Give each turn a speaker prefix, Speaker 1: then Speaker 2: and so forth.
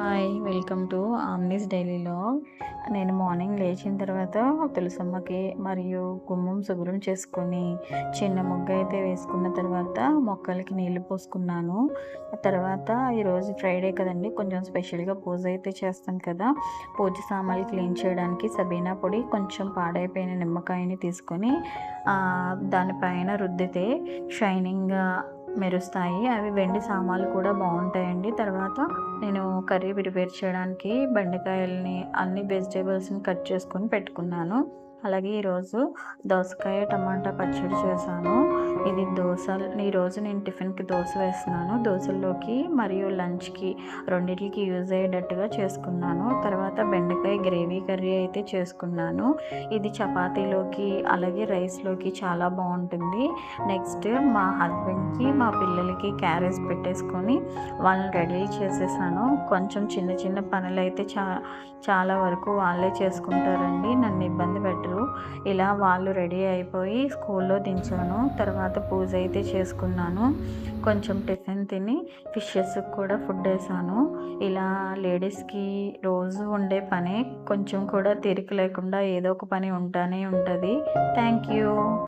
Speaker 1: Hi! Welcome to ఆమ్నీస్ daily vlog. నేను morning లేచిన తర్వాత తులసమ్మకి మరియు గుమ్మం శుభ్రం చేసుకొని, చిన్న ముగ్గయితే వేసుకున్న తర్వాత మొక్కలకి నీళ్లు పోసుకున్నాను. తర్వాత ఈరోజు ఫ్రైడే కదండీ! కొంచెం స్పెషల్‌గా పూజ అయితే చేస్తాను కదా! పూజ సామాన్లు క్లీన్ చేయడానికి సబీనా పొడి, కొంచెం పాడైపోయిన నిమ్మకాయని తీసుకొని దానిపైన రుద్దితే షైనింగ్‌గా మెరుస్తాయి. అవి వెండి సామాన్లు కూడా బావుంటాయండి. తర్వాత నేను కర్రీ ప్రిపేర్ చేయడానికి బెండకాయలని, అన్ని వెజిటబుల్స్‌ని కట్ చేసుకొని పెట్టుకున్నాను. అలాగే ఈరోజు దోసకాయ, టమాటా పచ్చడి చేశాను. ఈరోజు నేను టిఫిన్‌కి దోస వేస్తున్నాను. దోసల్లోకి మరియు లంచ్‌కి రెండిటికి యూజ్ అయ్యేటట్టుగా చేసుకున్నాను. తర్వాత బెండకాయ గ్రేవీ కర్రీ అయితే చేసుకున్నాను. ఇది చపాతీలోకి అలాగే రైస్‌లోకి చాలా బావుంటుంది. నెక్స్ట్ మా హస్బెండ్‌కి, మా పిల్లలకి క్యారేజ్ పెట్టేసుకొని వాళ్ళని రెడీ చేసేసాను. కొంచెం చిన్న చిన్న పనులైతే చాలా వరకు వాళ్ళే చేసుకుంటారండి. నన్ను ఇబ్బంది పెట్టరు. ఇలా వాళ్ళు రెడీ అయిపోయి స్కూల్లో దించాను. తర్వాత పూజ అయితే చేసుకున్నాను. కొంచెం టిఫిన్ తిని ఫిషెస్‌కి కూడా ఫుడ్ వేసాను. ఇలా లేడీస్‌కి రోజు ఉండే పనే. కొంచెం కూడా తీరిక లేకుండా ఏదో ఒక పని ఉంటానే ఉంటది. Thank you.